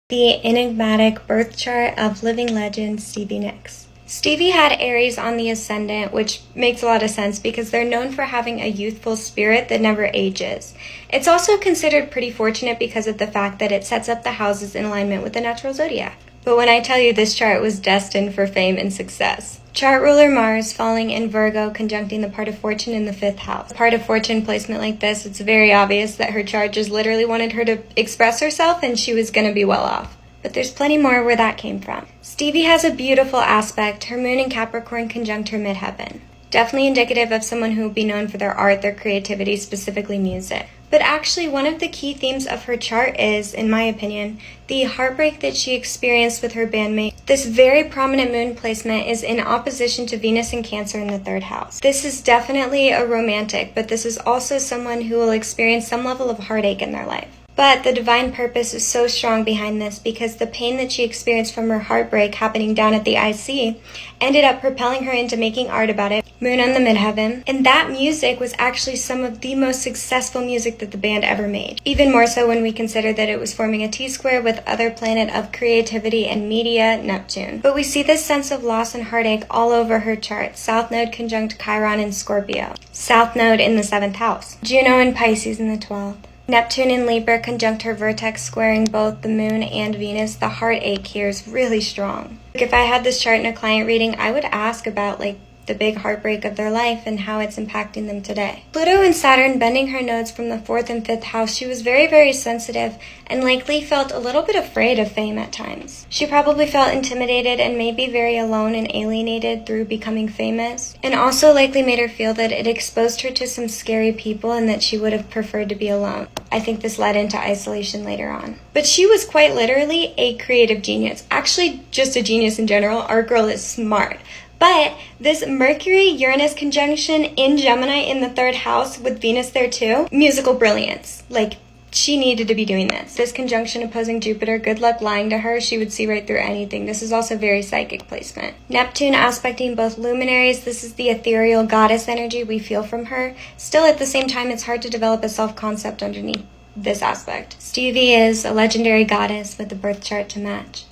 The enigmatic birth chart of living legend Stevie Nicks. Stevie had Aries on the ascendant, which makes a lot of sense because they're known for having a youthful spirit that never ages. It's also considered pretty fortunate because of the fact that it sets up the houses in alignment with the natural zodiac. But when I tell you this chart was destined for fame and success. Chart ruler Mars falling in Virgo, conjuncting the part of fortune in the 5th house. Part of fortune placement like this, it's very obvious that her chart just literally wanted her to express herself and she was going to be well off. But there's plenty more where that came from. Stevie has a beautiful aspect, her moon in Capricorn conjunct her midheaven. Definitely indicative of someone who will be known for their art, their creativity, specifically music. But actually, one of the key themes of her chart is, in my opinion, the heartbreak that she experienced with her bandmate. This very prominent moon placement is in opposition to Venus and Cancer in the 3rd house. This is definitely a romantic, but this is also someone who will experience some level of heartache in their life. But the divine purpose is so strong behind this because the pain that she experienced from her heartbreak happening down at the IC ended up propelling her into making art about it, moon on the midheaven, and that music was actually some of the most successful music that the band ever made. Even more so when we consider that it was forming a T-square with other planet of creativity and media, Neptune. But we see this sense of loss and heartache all over her chart. South Node conjunct Chiron in Scorpio. South Node in the 7th house. Juno in Pisces in the 12th. Neptune in Libra conjunct her vertex squaring both the moon and Venus. The heartache here is really strong. If I had this chart in a client reading, I would ask about the big heartbreak of their life and how it's impacting them today. Pluto and Saturn bending her nodes from the 4th and 5th house, she was very, very sensitive and likely felt a little bit afraid of fame at times. She probably felt intimidated and maybe very alone and alienated through becoming famous, and also likely made her feel that it exposed her to some scary people and that she would have preferred to be alone. I think this led into isolation later on. But she was quite literally a creative genius. Actually, just a genius in general. Our girl is smart. But this Mercury-Uranus conjunction in Gemini in the 3rd house with Venus there too, musical brilliance. She needed to be doing this. This conjunction opposing Jupiter, good luck lying to her. She would see right through anything. This is also very psychic placement. Neptune aspecting both luminaries. This is the ethereal goddess energy we feel from her. Still, at the same time, it's hard to develop a self-concept underneath this aspect. Stevie is a legendary goddess with a birth chart to match.